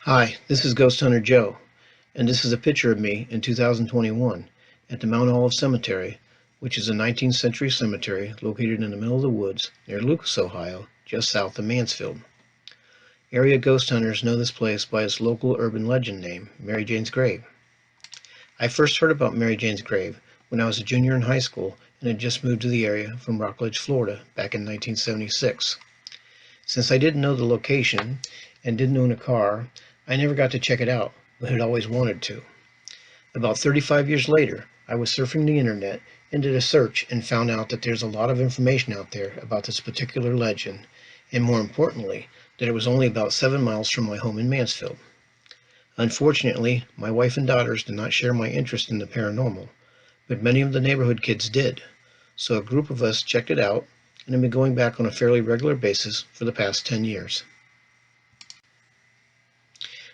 Hi, this is Ghost Hunter Joe, and this is a picture of me in 2021 at the Mount Olive Cemetery, which is a 19th century cemetery located in the middle of the woods near Lucas, Ohio, just south of Mansfield. Area ghost hunters know this place by its local urban legend name, Mary Jane's Grave. I first heard about Mary Jane's Grave when I was a junior in high school and had just moved to the area from Rockledge, Florida back in 1976. Since I didn't know the location and didn't own a car, I never got to check it out, but had always wanted to. About 35 years later, I was surfing the internet and did a search and found out that there's a lot of information out there about this particular legend, and more importantly, that it was only about 7 miles from my home in Mansfield. Unfortunately, my wife and daughters did not share my interest in the paranormal, but many of the neighborhood kids did, so a group of us checked it out and have been going back on a fairly regular basis for the past 10 years.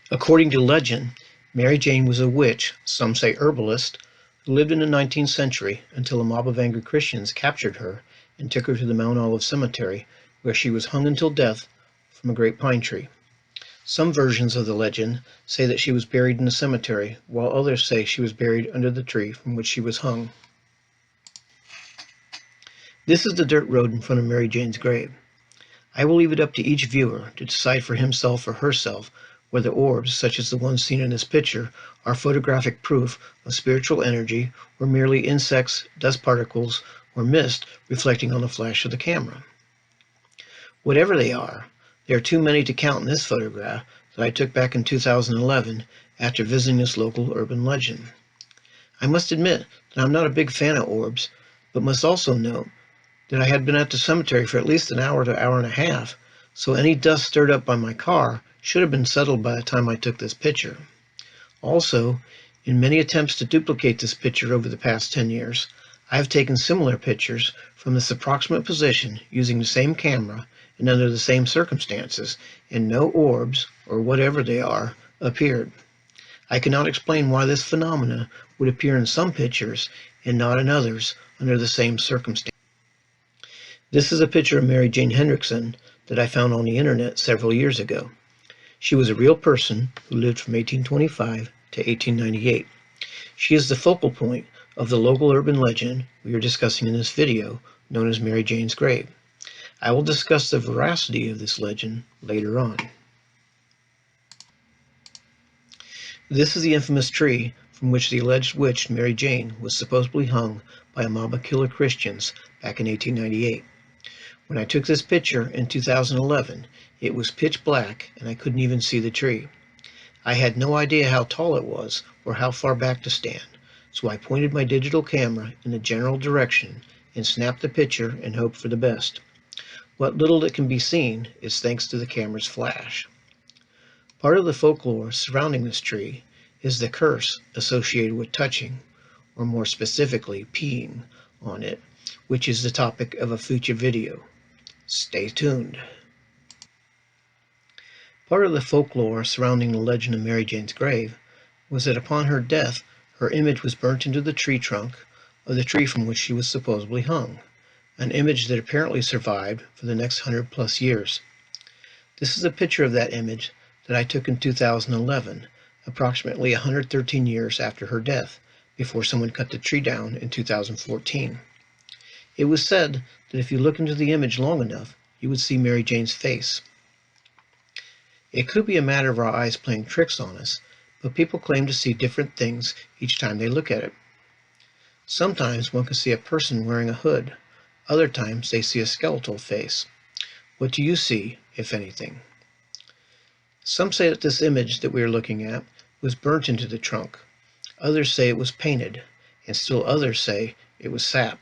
According to legend, Mary Jane was a witch, some say herbalist, who lived in the 19th century until a mob of angry Christians captured her and took her to the Mount Olive Cemetery, where she was hung until death from a great pine tree. Some versions of the legend say that she was buried in the cemetery, while others say she was buried under the tree from which she was hung. This is the dirt road in front of Mary Jane's grave. I will leave it up to each viewer to decide for himself or herself whether orbs, such as the ones seen in this picture, are photographic proof of spiritual energy or merely insects, dust particles, or mist reflecting on the flash of the camera. Whatever they are too many to count in this photograph that I took back in 2011 after visiting this local urban legend. I must admit that I'm not a big fan of orbs, but must also note that I had been at the cemetery for at least an hour to hour and a half, so any dust stirred up by my car should have been settled by the time I took this picture. Also, in many attempts to duplicate this picture over the past 10 years, I have taken similar pictures from this approximate position using the same camera and under the same circumstances, and no orbs, or whatever they are, appeared. I cannot explain why this phenomena would appear in some pictures and not in others under the same circumstances. This is a picture of Mary Jane Hendrickson that I found on the internet several years ago. She was a real person who lived from 1825 to 1898. She is the focal point of the local urban legend we are discussing in this video, known as Mary Jane's Grave. I will discuss the veracity of this legend later on. This is the infamous tree from which the alleged witch Mary Jane was supposedly hung by a mob of killer Christians back in 1898. When I took this picture in 2011, it was pitch black and I couldn't even see the tree. I had no idea how tall it was or how far back to stand, so I pointed my digital camera in a general direction and snapped the picture and hoped for the best. What little that can be seen is thanks to the camera's flash. Part of the folklore surrounding this tree is the curse associated with touching, or more specifically peeing, on it, which is the topic of a future video. Stay tuned. Part of the folklore surrounding the legend of Mary Jane's grave was that upon her death, her image was burnt into the tree trunk of the tree from which she was supposedly hung, an image that apparently survived for the next 100+ years. This is a picture of that image that I took in 2011, approximately 113 years after her death, before someone cut the tree down in 2014. It was said that if you look into the image long enough, you would see Mary Jane's face. It could be a matter of our eyes playing tricks on us, but people claim to see different things each time they look at it. Sometimes one can see a person wearing a hood. Other times they see a skeletal face. What do you see, if anything? Some say that this image that we are looking at was burnt into the trunk. Others say it was painted, and still others say it was sap.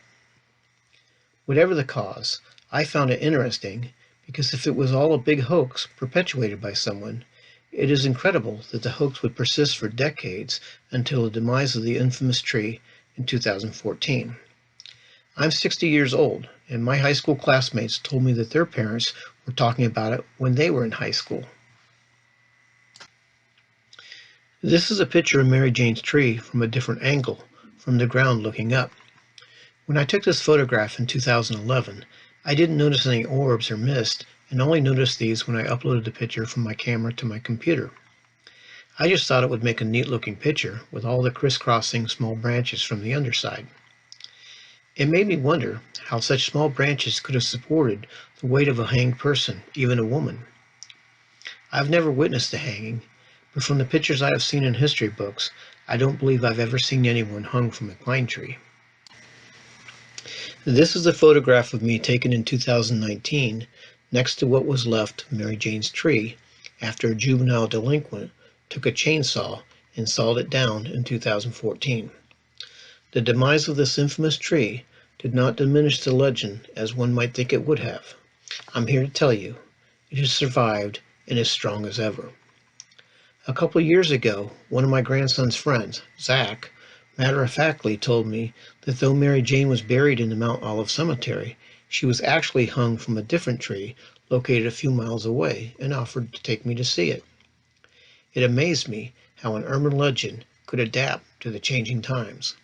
Whatever the cause, I found it interesting because if it was all a big hoax perpetuated by someone, it is incredible that the hoax would persist for decades until the demise of the infamous tree in 2014. I'm 60 years old, and my high school classmates told me that their parents were talking about it when they were in high school. This is a picture of Mary Jane's tree from a different angle, from the ground looking up. When I took this photograph in 2011, I didn't notice any orbs or mist, and only noticed these when I uploaded the picture from my camera to my computer. I just thought it would make a neat looking picture with all the crisscrossing small branches from the underside. It made me wonder how such small branches could have supported the weight of a hanged person, even a woman. I've never witnessed a hanging, but from the pictures I have seen in history books, I don't believe I've ever seen anyone hung from a pine tree. This is a photograph of me taken in 2019 next to what was left of Mary Jane's tree after a juvenile delinquent took a chainsaw and sawed it down in 2014. The demise of this infamous tree did not diminish the legend as one might think it would have. I'm here to tell you, it has survived and is strong as ever. A couple of years ago, one of my grandson's friends, Zach, matter-of-factly told me that though Mary Jane was buried in the Mount Olive Cemetery, she was actually hung from a different tree located a few miles away and offered to take me to see it. It amazed me how an urban legend could adapt to the changing times.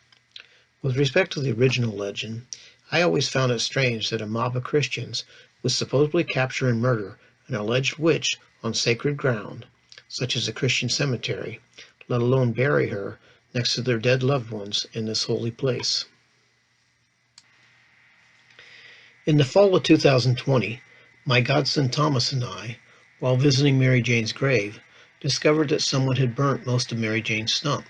With respect to the original legend, I always found it strange that a mob of Christians would supposedly capture and murder an alleged witch on sacred ground, such as a Christian cemetery, let alone bury her next to their dead loved ones in this holy place. In the fall of 2020, my godson Thomas and I, while visiting Mary Jane's grave, discovered that someone had burnt most of Mary Jane's stump.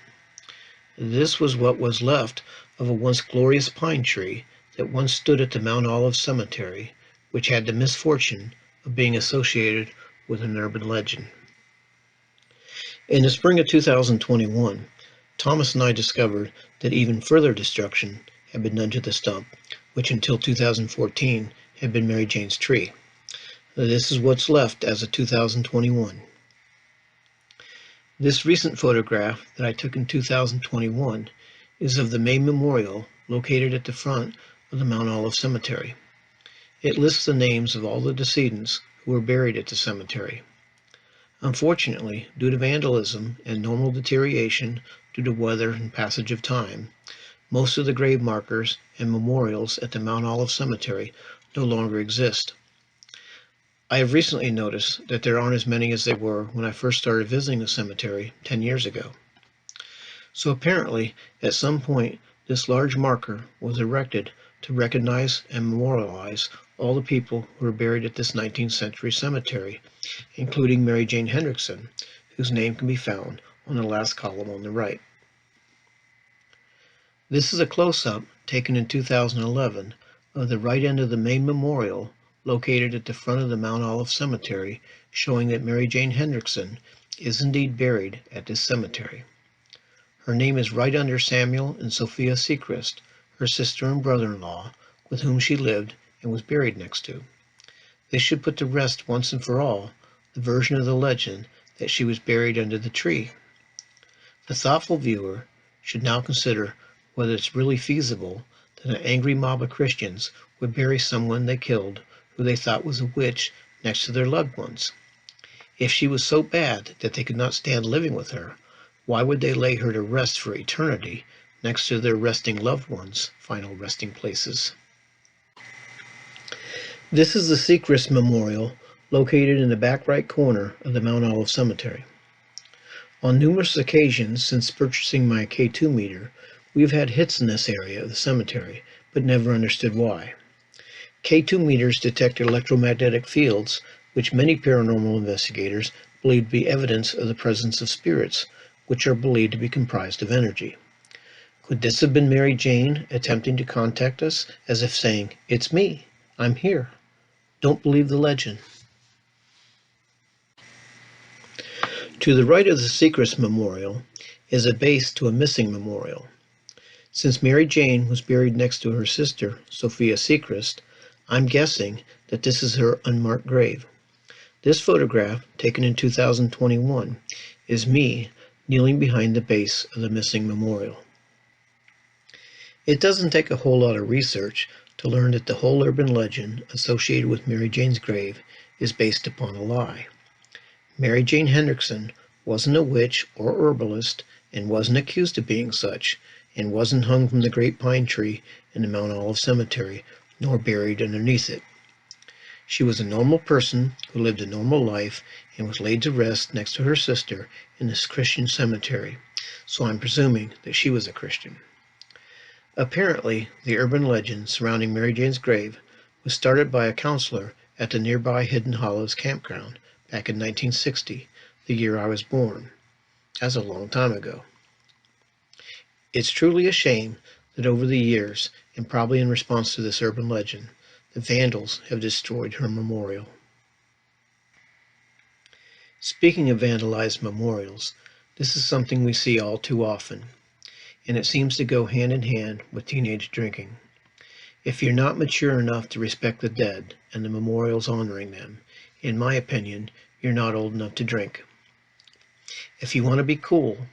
This was what was left of a once glorious pine tree that once stood at the Mount Olive Cemetery, which had the misfortune of being associated with an urban legend. In the spring of 2021, Thomas and I discovered that even further destruction had been done to the stump, which until 2014 had been Mary Jane's tree. This is what's left as of 2021. This recent photograph that I took in 2021 is of the May Memorial located at the front of the Mount Olive Cemetery. It lists the names of all the decedents who were buried at the cemetery. Unfortunately, due to vandalism and normal deterioration due to weather and passage of time, most of the grave markers and memorials at the Mount Olive Cemetery no longer exist. I have recently noticed that there aren't as many as there were when I first started visiting the cemetery 10 years ago. So apparently, at some point, this large marker was erected to recognize and memorialize all the people who were buried at this 19th century cemetery, including Mary Jane Hendrickson, whose name can be found on the last column on the right. This is a close-up taken in 2011 of the right end of the main memorial located at the front of the Mount Olive Cemetery, showing that Mary Jane Hendrickson is indeed buried at this cemetery. Her name is right under Samuel and Sophia Sechrist, her sister and brother-in-law, with whom she lived and was buried next to. This should put to rest once and for all the version of the legend that she was buried under the tree. The thoughtful viewer should now consider whether it's really feasible that an angry mob of Christians would bury someone they killed who they thought was a witch next to their loved ones. If she was so bad that they could not stand living with her, why would they lay her to rest for eternity next to their resting loved ones' final resting places? This is the Sechrist Memorial located in the back right corner of the Mount Olive Cemetery. On numerous occasions since purchasing my K2 meter, we've had hits in this area of the cemetery, but never understood why. K2 meters detect electromagnetic fields, which many paranormal investigators believe to be evidence of the presence of spirits, which are believed to be comprised of energy. Could this have been Mary Jane attempting to contact us as if saying, "It's me, I'm here. Don't believe the legend"? To the right of the Sechrist Memorial is a base to a missing memorial. Since Mary Jane was buried next to her sister, Sophia Sechrist, I'm guessing that this is her unmarked grave. This photograph, taken in 2021, is me kneeling behind the base of the missing memorial. It doesn't take a whole lot of research to learn that the whole urban legend associated with Mary Jane's grave is based upon a lie. Mary Jane Hendrickson wasn't a witch or herbalist and wasn't accused of being such, and wasn't hung from the great pine tree in the Mount Olive Cemetery, nor buried underneath it. She was a normal person who lived a normal life and was laid to rest next to her sister in this Christian cemetery, so I'm presuming that she was a Christian. Apparently, the urban legend surrounding Mary Jane's grave was started by a counselor at the nearby Hidden Hollows campground back in 1960, the year I was born. That's a long time ago. It's truly a shame that over the years, and probably in response to this urban legend, the vandals have destroyed her memorial. Speaking of vandalized memorials, this is something we see all too often, and it seems to go hand in hand with teenage drinking. If you're not mature enough to respect the dead and the memorials honoring them, in my opinion, you're not old enough to drink. If you want to be cool,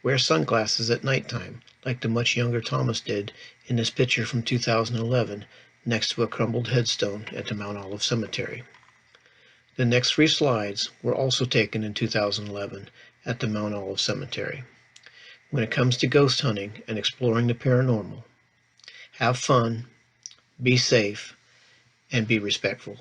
wear sunglasses at nighttime, like the much younger Thomas did in this picture from 2011 next to a crumbled headstone at the Mount Olive Cemetery. The next 3 slides were also taken in 2011 at the Mount Olive Cemetery. When it comes to ghost hunting and exploring the paranormal, have fun, be safe, and be respectful.